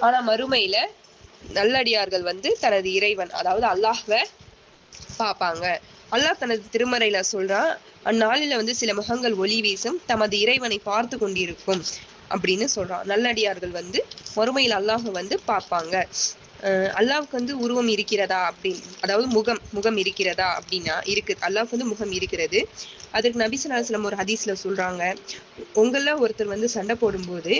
ஆனா மறுமையில நல்லடியார்கள் வந்து தனது இறைவன் அதாவது அல்லாஹ்வை பார்ப்பாங்க. அல்லாஹ் தனது திருமறையில சொல்றான், அந்நாளில வந்து சில முகங்கள் ஒளி வீசும் தமது இறைவனை பார்த்து கொண்டிருக்கும் அப்படின்னு சொல்றான். நல்லடியார்கள் வந்து மறுமையில் அல்லாஹ்வை வந்து பார்ப்பாங்க. அல்லாஹ்வுக்கு வந்து உருவம் இருக்கிறதா அப்படின்னு, அதாவது முகம் இருக்கிறதா அப்படின்னா இருக்கு. அல்லாஹ்வுக்கு வந்து முகம் இருக்கிறது. அதற்கு நபி ஸல்லல்லாஹு அலைஹி வஸல்லம் ஒரு ஹதீஸ்ல சொல்றாங்க, உங்கள ஒருத்தர் வந்து சண்டை போடும்போது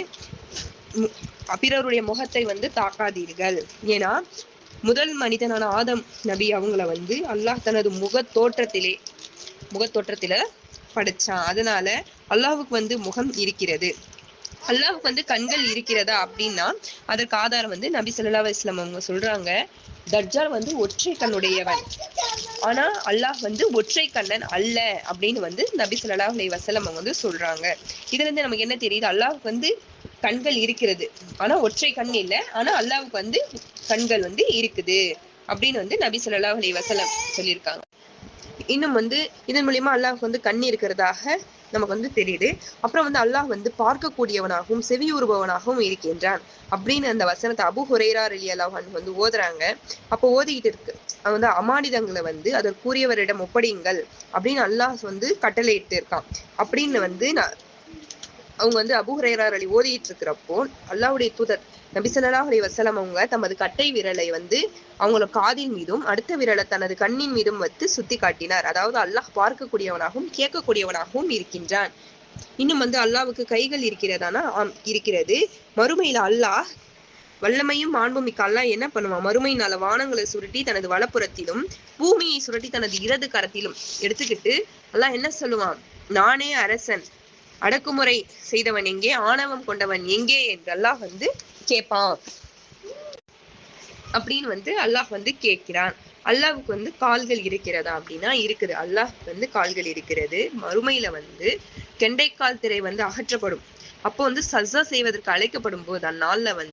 பிறருடைய முகத்தை வந்து தாக்காதீர்கள். ஏன்னா முதல் மனிதனான ஆதம் நபி அவங்கள வந்து அல்லாஹ் தனது முகத்தோற்றத்தில படைச்சான். அதனால அல்லாஹ்வுக்கு வந்து முகம் இருக்கிறது. அல்லாஹ்வுக்கு வந்து கண்கள் இருக்கிறதா அப்படின்னா அதற்கு ஆதாரம் வந்து நபி ஸல்லல்லாஹு அலைஹி வஸல்லம் அவங்க சொல்றாங்க, தஜ்ஜால் வந்து ஒற்றை கண்ணுடையவன், ஆனா அல்லாஹ் வந்து ஒற்றை கண்ணன் அல்ல அப்படின்னு வந்து நபி ஸல்லல்லாஹு அலைஹி வஸல்லம் அவங்க வந்து சொல்றாங்க. இதுல இருந்து நமக்கு என்ன தெரியுது? அல்லாஹ்வுக்கு வந்து கண்கள் இருக்கிறது, ஆனா ஒற்றை கண் இல்லை. ஆனா அல்லாஹ்வுக்கு வந்து கண்கள் வந்து இருக்குது அப்படின்னு வந்து நபி ஸல்லல்லாஹு அலைஹி வஸல்லம் சொல்லியிருக்காங்க. இன்னும் வந்து இதன் மூலியமா அல்லாஹ்வுக்கு வந்து கண் இருக்கிறதாக நமக்கு வந்து தெரியுது. அப்புறம் வந்து அல்லாஹ் வந்து பார்க்கக்கூடியவனாகவும் செவியுறுபவனாகவும் இருக்கின்றான் அப்படின்னு அந்த வசனத்தை அபூ ஹுரைரா ரலியல்லாஹு அன்ஹு வந்து ஓதுறாங்க. அப்போ ஓதிக்கிட்டு இருக்கு வந்து அமானிதங்களை வந்து அதற்குரியவரிடம் ஒப்படையுங்கள் அப்படின்னு அல்லாஹ் வந்து கட்டளையிட்டு இருக்கான் அப்படின்னு வந்து அவங்க வந்து அபூ ஹுரைரா ஓதிட்டு இருக்கிறப்போ அல்லாஹ்வுடைய தூதர் நபி ஸல்லல்லாஹு அலைஹி வஸல்லம் அவங்க தமது கட்டை விரலை வந்து அவங்கள காதின் மீதும் அடுத்த விரலை தனது கண்ணின் மீதும் வைத்து சுட்டி காட்டினார். அதாவது அல்லாஹ் பார்க்கக்கூடியவனாகவும் கேட்கக்கூடியவனாகவும் இருக்கின்றான். இன்னும் வந்து அல்லாஹ்வுக்கு கைகள் இருக்கிறதானா? ஆம், இருக்கிறது. மறுமையில அல்லாஹ் வல்லமையும் மாண்புமிக்க அல்லாஹ் என்ன பண்ணுவான்? மறுமை நாள வானங்களை சுருட்டி தனது வலப்புறத்திலும் பூமியை சுருட்டி தனது இடது கரத்திலும் எடுத்துக்கிட்டு அல்லாஹ் என்ன சொல்லுவான்? நானே அரசன், அடக்குமுறை செய்தவன் எங்கே, ஆணவம் கொண்டவன் எங்கே என்று அல்லாஹ் வந்து கேட்பான் அப்படின்னு வந்து அல்லாஹ் வந்து கேட்கிறான். அல்லாஹ்வுக்கு வந்து கால்கள் இருக்கிறதா அப்படின்னா இருக்குது. அல்லாஹ்வுக்கு வந்து கால்கள் இருக்கிறது. மறுமையில வந்து கெண்டைக்கால் திரை வந்து அகற்றப்படும். அப்போ வந்து சஜ்ஜா செய்வதற்கு அழைக்கப்படும் போது அந்நாள்ல வந்து